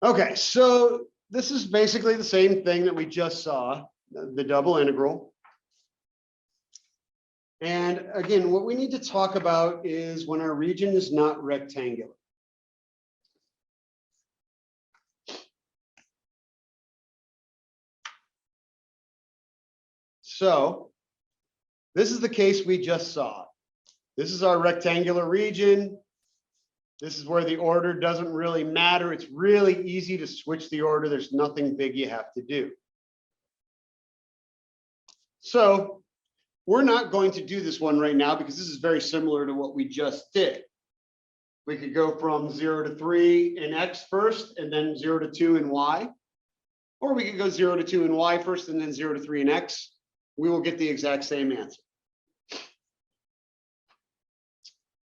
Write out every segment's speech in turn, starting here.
Okay, so this is basically the same thing that we just saw, the double integral. And again, what we need to talk about is when our region is not rectangular. So this is the case we just saw. This is our rectangular region. This is where the order doesn't really matter. It's really easy to switch the order. There's nothing big you have to do. So we're not going to do this one right now because this is very similar to what we just did. We could go from 0 to 3 in X first and then 0 to 2 in Y. Or we could go 0 to 2 in Y first and then 0 to 3 in X. We will get the exact same answer.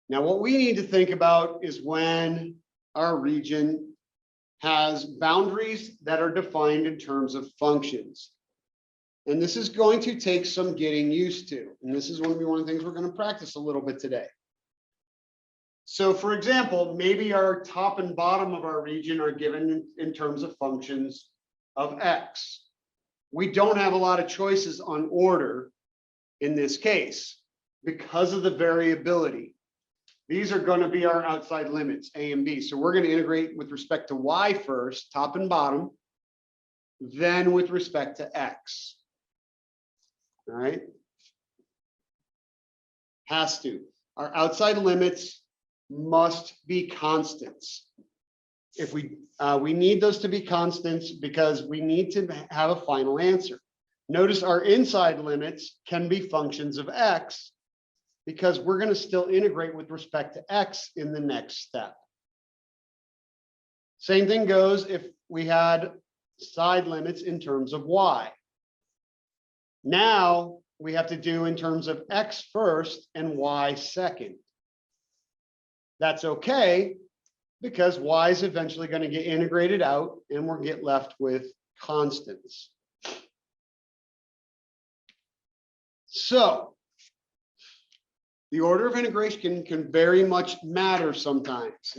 Now, what we need to think about is when our region has boundaries that are defined in terms of functions. And this is going to take some getting used to. And this is going to be one of the things we're going to practice a little bit today. So for example, maybe our top and bottom of our region are given in terms of functions of X. We don't have a lot of choices on order in this case because of the variability. These are going to be our outside limits, A and B. So we're going to integrate with respect to Y first, top and bottom, then with respect to X. All right. Has to. Our outside limits must be constants. If we need those to be constants because we need to have a final answer. Notice our inside limits can be functions of X because we're going to still integrate with respect to X in the next step. Same thing goes if we had side limits in terms of Y. Now we have to do in terms of X first and Y second. That's okay because Y is eventually going to get integrated out and we'll get left with constants. So the order of integration can very much matter sometimes.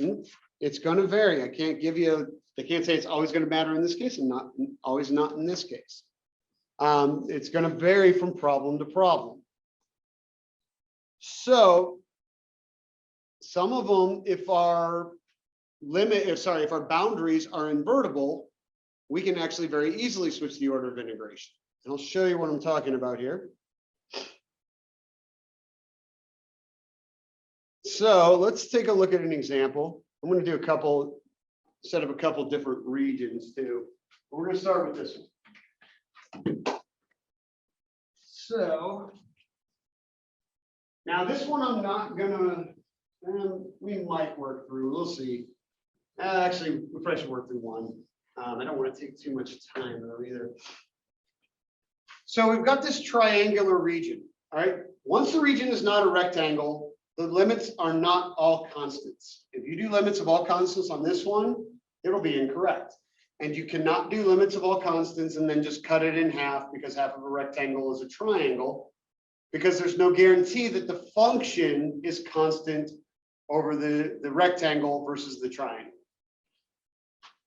It's going to vary. I can't say it's always going to matter in this case and not always not in this case. It's going to vary from problem to problem. So some of them, if our boundaries are invertible, we can actually very easily switch the order of integration. And I'll show you what I'm talking about here. So let's take a look at an example. I'm going to do set up a couple different regions too. But we're going to start with this one. So now this one I'm not going to, we might work through, we'll see. Actually, we probably should work through one. I don't want to take too much time though either. So we've got this triangular region, all right? Once the region is not a rectangle, the limits are not all constants. If you do limits of all constants on this one, it'll be incorrect. And you cannot do limits of all constants and then just cut it in half because half of a rectangle is a triangle, because there's no guarantee that the function is constant over the rectangle versus the triangle.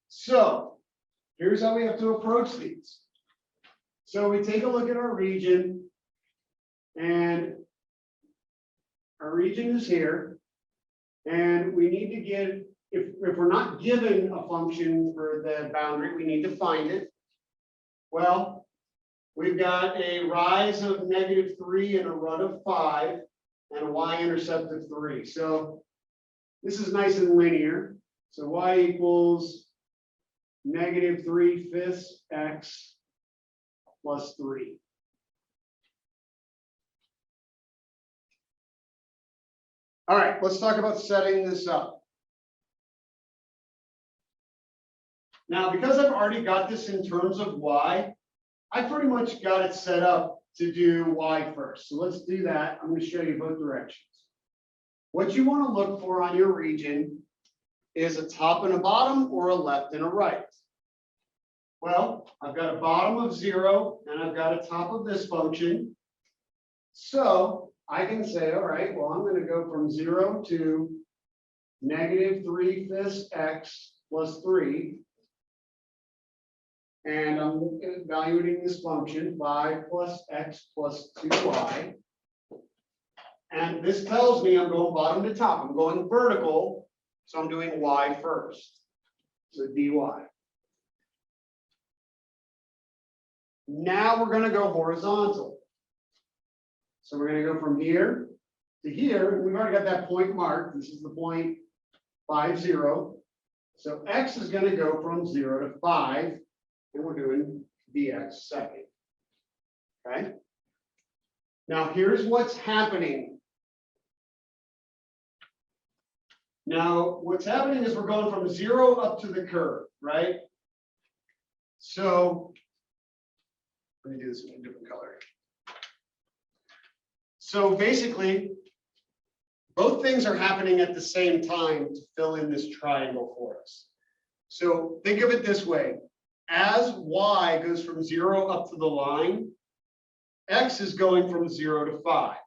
So here's how we have to approach these. So we take a look at our region, and our region is here, and we need to get, if we're not given a function for the boundary, we need to find it. Well, we've got a rise of -3 and a run of 5 and a y-intercept of 3. So this is nice and linear. So y equals -3/5 x plus 3. All right, let's talk about setting this up. Now, because I've already got this in terms of y, I pretty much got it set up to do y first. So let's do that. I'm going to show you both directions. What you want to look for on your region is a top and a bottom or a left and a right. Well, I've got a bottom of 0 and I've got a top of this function. So I can say, all right, well, I'm going to go from 0 to -3/5 x plus 3. And I'm evaluating this function 5 plus x plus 2y. And this tells me I'm going bottom to top. I'm going vertical, so I'm doing y first. So dy. Now we're going to go horizontal. So we're going to go from here to here. We've already got that point marked. This is the point 5, 0. So x is going to go from 0 to 5, and we're doing dx second. Okay. Now here's what's happening. Now what's happening is we're going from 0 up to the curve, right? So let me do this in a different color. So basically, both things are happening at the same time to fill in this triangle for us. So think of it this way. As y goes from 0 up to the line, x is going from 0 to 5.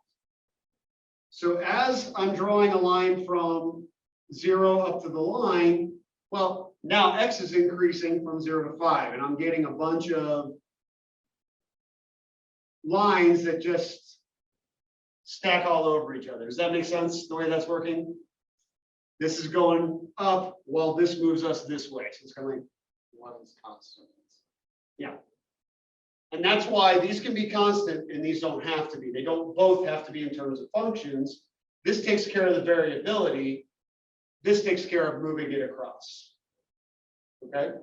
So as I'm drawing a line from 0 up to the line, well, now x is increasing from 0 to 5, and I'm getting a bunch of lines that just stack all over each other. Does that make sense, the way that's working? This is going up while this moves us this way. So it's kind of like one's constant. Yeah. And that's why these can be constant and these don't have to be. They don't both have to be in terms of functions. This takes care of the variability. This takes care of moving it across. Okay.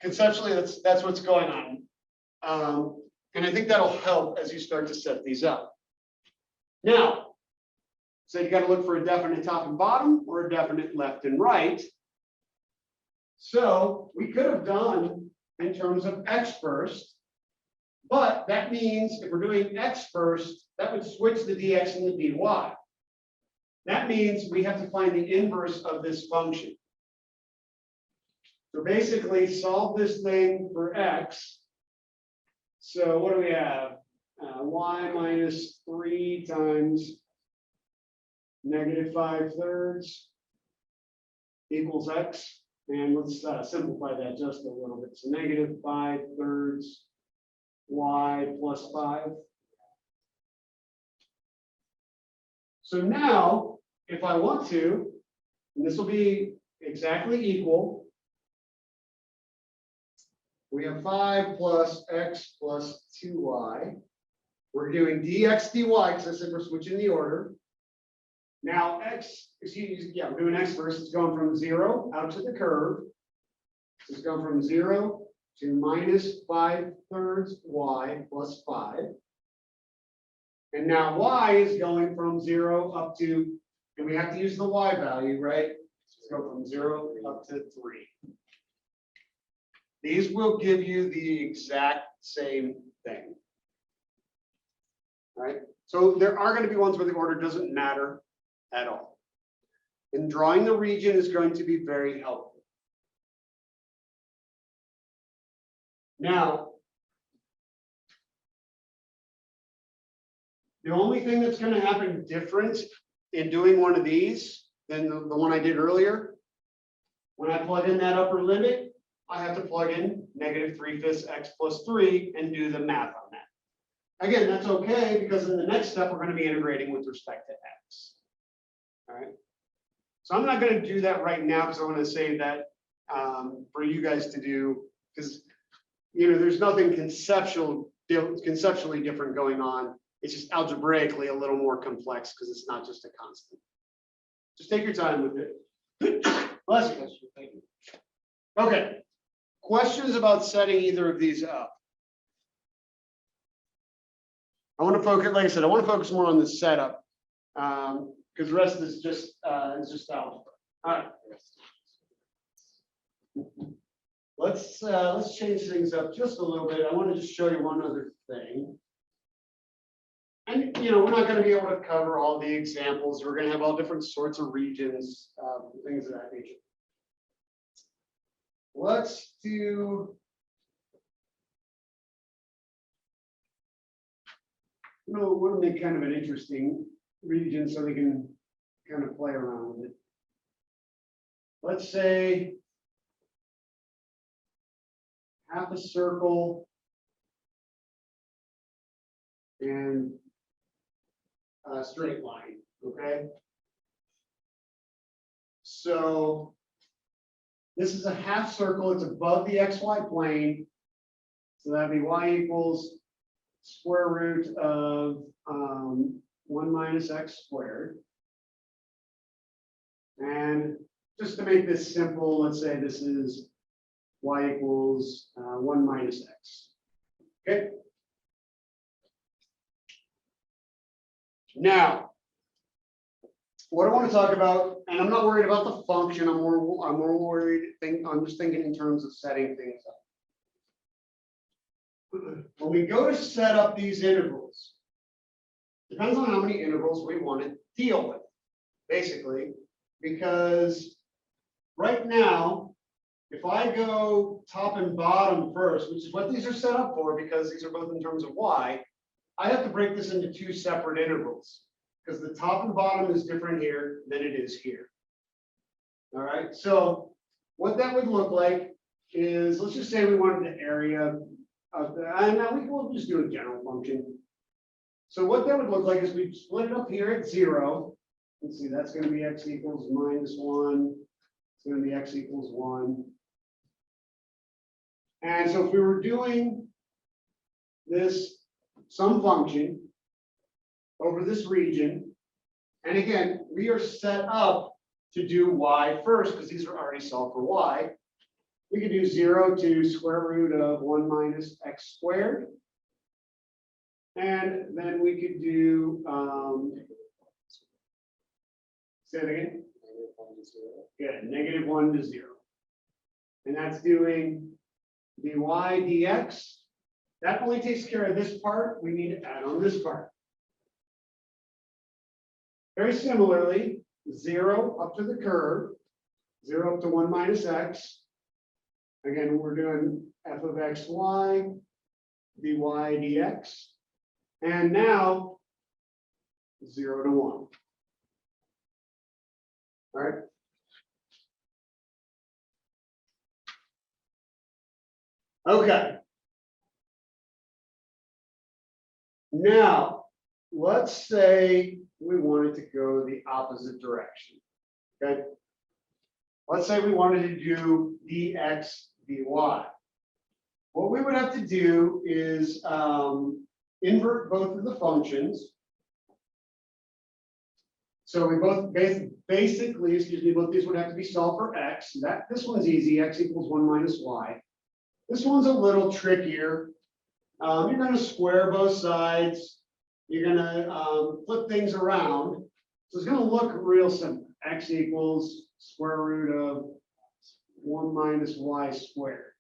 Conceptually, that's what's going on. And I think that'll help as you start to set these up. Now, so you got to look for a definite top and bottom or a definite left and right. So we could have done in terms of x first, but that means if we're doing x first, that would switch the dx and the dy. That means we have to find the inverse of this function. So basically solve this thing for x. So what do we have? Y minus 3 times negative 5/3 equals x. And let's simplify that just a little bit. So negative 5/3 y plus 5. So now, if I want to, and this will be exactly equal, we have 5 plus x plus 2y. We're doing dx dy because I said we're switching the order. Now we're doing x first. It's going from 0 out to the curve. It's going from 0 to minus 5/3 y plus 5. And now y is going from 0 up to, and we have to use the y value, right? Let's go from 0 up to 3. These will give you the exact same thing. Right? So there are going to be ones where the order doesn't matter at all. And drawing the region is going to be very helpful. Now, the only thing that's going to happen different in doing one of these than the one I did earlier, when I plug in that upper limit, I have to plug in negative 3/5 x plus 3 and do the math on that. Again, that's okay because in the next step, we're going to be integrating with respect to x. All right. So I'm not going to do that right now because I want to save that for you guys to do, because there's nothing conceptually different going on. It's just algebraically a little more complex because it's not just a constant. Just take your time with it. Bless you. Thank you. Okay. Questions about setting either of these up? I want to focus, like I said, I want to focus more on the setup because the rest of this is just algebra. All right. Let's change things up just a little bit. I want to just show you one other thing. And we're not going to be able to cover all the examples. We're going to have all different sorts of regions, things of that nature. Let's do. We'll make kind of an interesting region so we can kind of play around with it. Let's say half a circle and a straight line, okay? So this is a half circle, it's above the XY plane. So that'd be y equals square root of 1 minus x squared. And just to make this simple, let's say this is y equals 1 minus x. Okay. Now, what I want to talk about, and I'm not worried about the function, I'm more worried, I'm just thinking in terms of setting things up. When we go to set up these integrals, depends on how many integrals we want to deal with, basically, because right now, if I go top and bottom first, which is what these are set up for, because these are both in terms of y, I have to break this into two separate integrals, because the top and bottom is different here than it is here. All right, so what that would look like is, let's just say we wanted the area of the, and we'll just do a general function. So what that would look like is we split it up here at 0. Let's see, that's going to be x equals minus 1. It's going to be x equals 1. And so if we were doing this some function over this region, and again, we are set up to do y first because these are already solved for y. We could do 0 to square root of 1 minus x squared. And then we could do, say it again. Yeah, -1 to 0. And that's doing dy dx. That only takes care of this part. We need to add on this part. Very similarly, 0 up to the curve, 0 up to 1 minus x. Again, we're doing f of xy, dy dx. And now 0 to 1. All right. Okay. Now, let's say we wanted to go the opposite direction. Okay. Let's say we wanted to do dx dy. What we would have to do is invert both of the functions. So we both basically, excuse me, both these would have to be solved for x. This one's easy, x equals 1 minus y. This one's a little trickier. You're going to square both sides. You're going to flip things around. So it's going to look real simple. X equals square root of 1 minus y squared.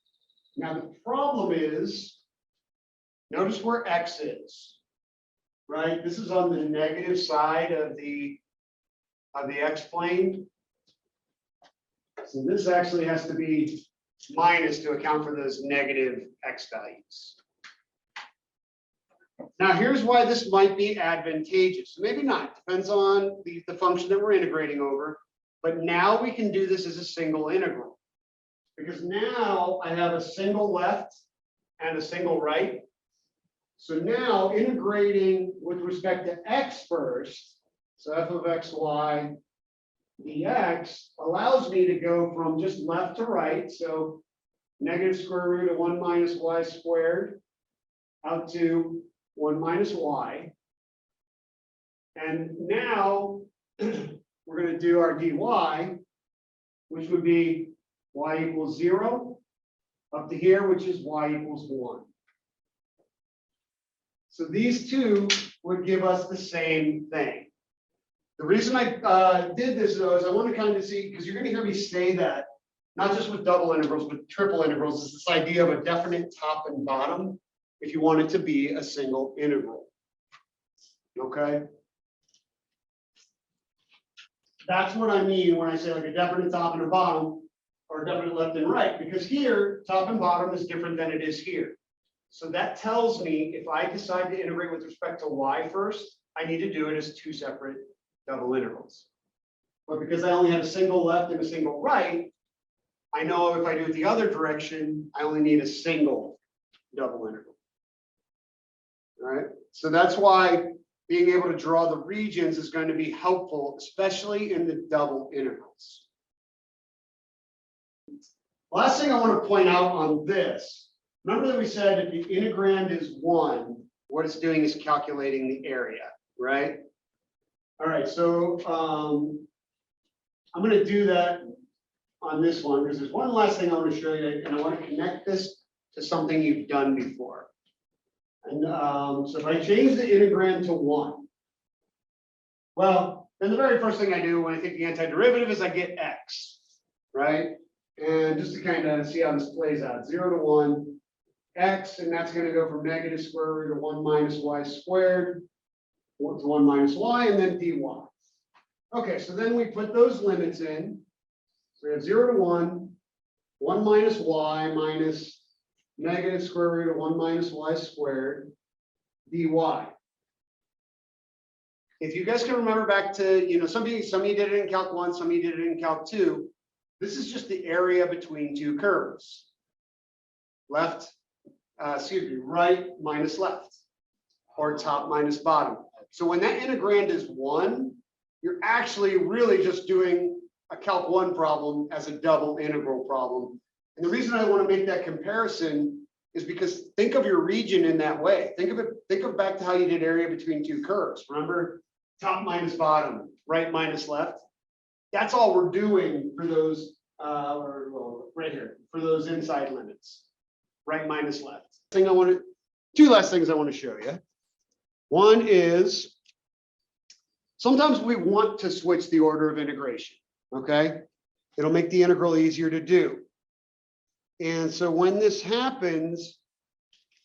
Now the problem is, notice where x is, right? This is on the negative side of the x plane. So this actually has to be minus to account for those negative x values. Now here's why this might be advantageous. Maybe not, depends on the function that we're integrating over. But now we can do this as a single integral. Because now I have a single left and a single right. So now integrating with respect to x first, so f of xy dx allows me to go from just left to right. So negative square root of 1 minus y squared out to 1 minus y. And now we're going to do our dy, which would be y equals 0 up to here, which is y equals 1. So these two would give us the same thing. The reason I did this though is I want to kind of see, because you're going to hear me say that, not just with double integrals, but triple integrals, is this idea of a definite top and bottom if you want it to be a single integral. Okay? That's what I mean when I say like a definite top and a bottom, or definite left and right, because here, top and bottom is different than it is here. So that tells me if I decide to integrate with respect to y first, I need to do it as two separate double integrals. But because I only have a single left and a single right, I know if I do it the other direction, I only need a single double integral. All right, so that's why being able to draw the regions is going to be helpful, especially in the double integrals. Last thing I want to point out on this, remember that we said if the integrand is 1, what it's doing is calculating the area, right? All right, so I'm going to do that on this one because there's one last thing I want to show you, and I want to connect this to something you've done before. And so if I change the integrand to 1, well, then the very first thing I do when I take the antiderivative is I get x, right? And just to kind of see how this plays out, 0 to 1, x, and that's going to go from negative square root of 1 minus y squared to 1 minus y, and then dy. Okay, so then we put those limits in. So we have 0 to 1, 1 minus y minus negative square root of 1 minus y squared dy. If you guys can remember back to, some of you did it in Calc 1, some of you did it in Calc 2. This is just the area between two curves. Right minus left, or top minus bottom. So when that integrand is 1, you're actually really just doing a Calc 1 problem as a double integral problem. And the reason I want to make that comparison is because think of your region in that way. Think of back to how you did area between two curves. Remember, top minus bottom, right minus left. That's all we're doing for those, right here, for those inside limits, right minus left. Two last things I want to show you. One is sometimes we want to switch the order of integration, okay? It'll make the integral easier to do. And so when this happens,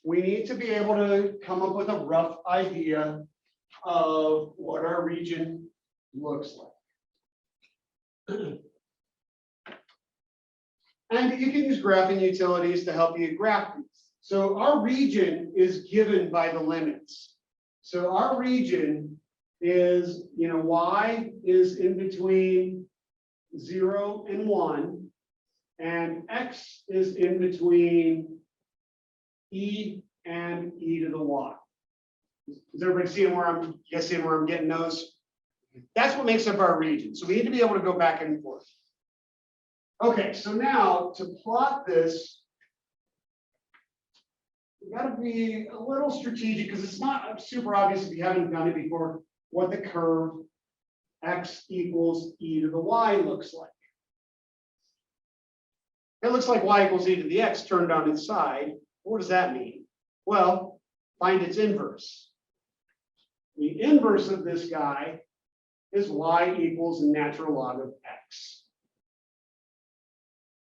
we need to be able to come up with a rough idea of what our region looks like. And you can use graphing utilities to help you graph these. So our region is given by the limits. So our region is, y is in between 0 and 1, and x is in between e and e to the y. Is everybody seeing where I'm getting those? That's what makes up our region. So we need to be able to go back and forth. Okay, so now to plot this, we've got to be a little strategic because it's not super obvious if you haven't done it before what the curve x equals e to the y looks like. It looks like y equals e to the x turned on its side. What does that mean? Well, find its inverse. The inverse of this guy is y equals natural log of x.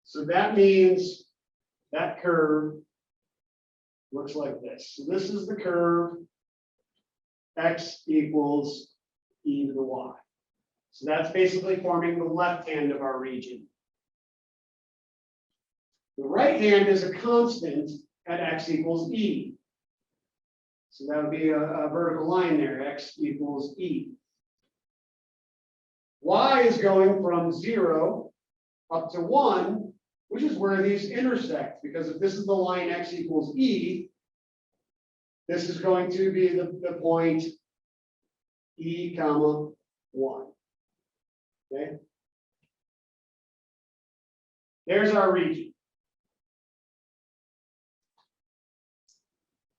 So that means that curve looks like this. So this is the curve x equals e to the y. So that's basically forming the left hand of our region. The right hand is a constant at x equals e. So that would be a vertical line there, x equals e. Y is going from 0 up to 1, which is where these intersect, because if this is the line x equals e, this is going to be the point e comma 1. Okay. There's our region.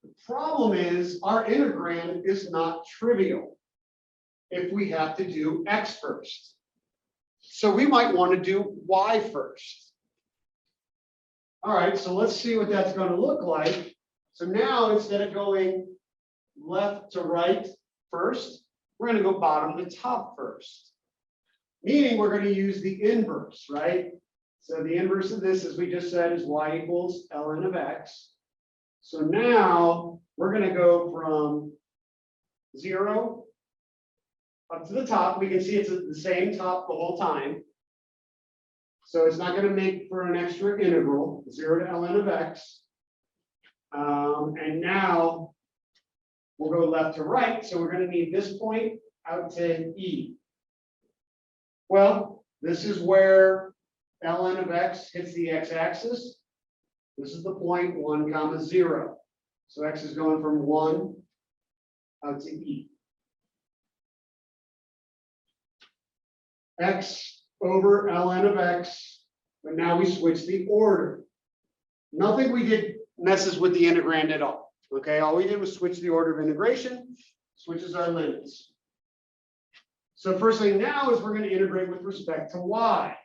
The problem is our integrand is not trivial if we have to do x first. So we might want to do y first. All right, so let's see what that's going to look like. So now instead of going left to right first, we're going to go bottom to top first. Meaning we're going to use the inverse, right? So the inverse of this, as we just said, is y equals ln of x. So now we're going to go from 0 up to the top. We can see it's at the same top the whole time. So it's not going to make for an extra integral, 0 to ln of x. And now we'll go left to right. So we're going to need this point out to e. Well, this is where ln of x hits the x-axis. This is the point 1, 0. So x is going from 1 out to e. X over ln of x, but now we switch the order. Nothing we did messes with the integrand at all. Okay, all we did was switch the order of integration, switches our limits. So first thing now is we're going to integrate with respect to y.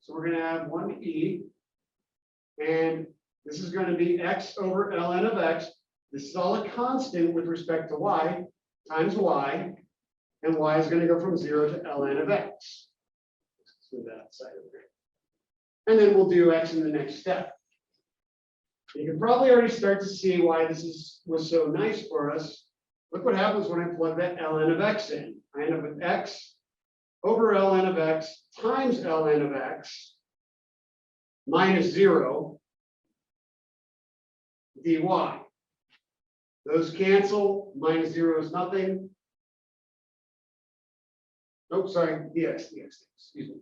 So we're going to add 1 to e, and this is going to be x over ln of x. This is all a constant with respect to y times y, and y is going to go from 0 to ln of x. So that side of it. And then we'll do x in the next step. You can probably already start to see why this was so nice for us. Look what happens when I plug that ln of x in. I end up with x over ln of x times ln of x minus 0 dy. Those cancel, minus 0 is nothing. Oh, sorry, dx, excuse me.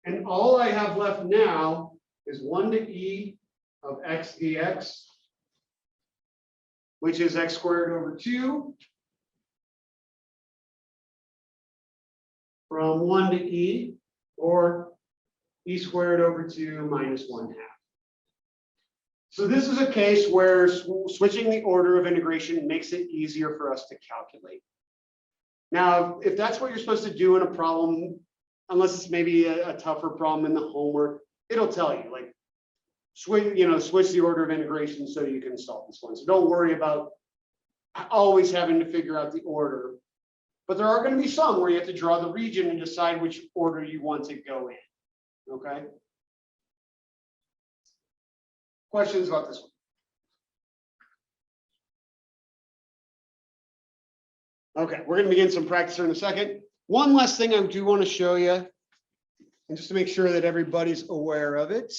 And all I have left now is 1 to e of x dx, which is x squared over 2 from 1 to e, or e squared over 2 minus 1/2. So this is a case where switching the order of integration makes it easier for us to calculate. Now, if that's what you're supposed to do in a problem, unless it's maybe a tougher problem in the homework, it'll tell you, like, switch the order of integration so you can solve this one. So don't worry about always having to figure out the order. But there are going to be some where you have to draw the region and decide which order you want to go in. Okay? Questions about this one? Okay, we're going to begin some practice here in a second. One last thing I do want to show you, and just to make sure that everybody's aware of it.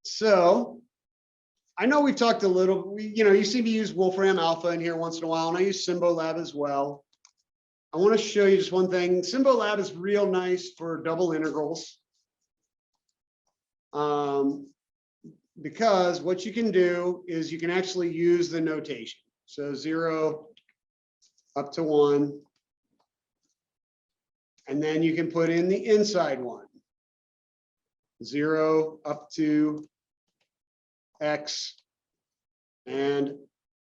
So I know we talked a little, you see me use Wolfram Alpha in here once in a while, and I use Symbolab as well. I want to show you just one thing. Symbolab is real nice for double integrals. Because what you can do is you can actually use the notation. So 0 up to 1. And then you can put in the inside one. 0 up to x, and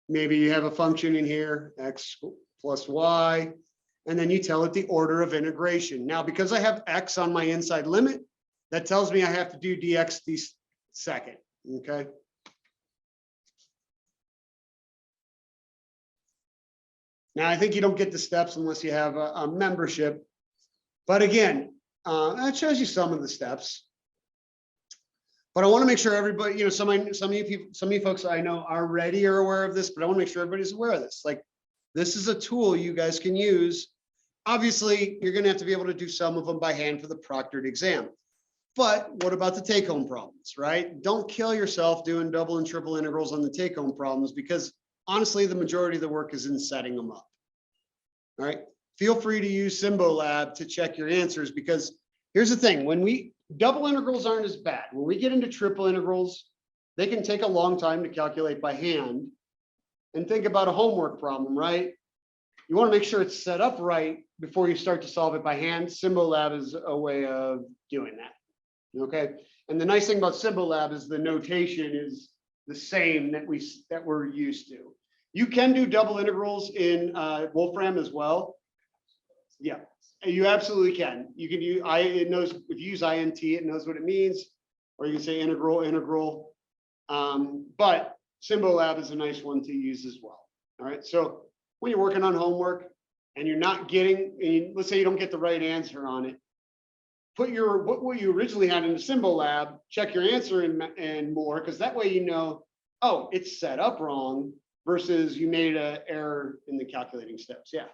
maybe you have a function in here, x plus y, and then you tell it the order of integration. Now, because I have x on my inside limit, that tells me I have to do dx the second, okay? Now, I think you don't get the steps unless you have a membership, but again, that shows you some of the steps. But I want to make sure everybody, some of you folks I know already are aware of this, but I want to make sure everybody's aware of this. Like, this is a tool you guys can use. Obviously, you're going to have to be able to do some of them by hand for the proctored exam. But what about the take-home problems, right? Don't kill yourself doing double and triple integrals on the take-home problems, because honestly, the majority of the work is in setting them up. All right. Feel free to use Symbolab to check your answers, because here's the thing: double integrals aren't as bad. When we get into triple integrals, they can take a long time to calculate by hand. And think about a homework problem, right? You want to make sure it's set up right before you start to solve it by hand. Symbolab is a way of doing that. Okay. And the nice thing about Symbolab is the notation is the same that we're used to. You can do double integrals in Wolfram as well. Yeah. You absolutely can. You can use it knows if you use int, it knows what it means, or you can say integral. But Symbolab is a nice one to use as well. All right. So when you're working on homework and you're not getting, let's say you don't get the right answer on it, put what you originally had in the Symbolab, check your answer and more, because that way you know, oh, it's set up wrong versus you made an error in the calculating steps. Yeah.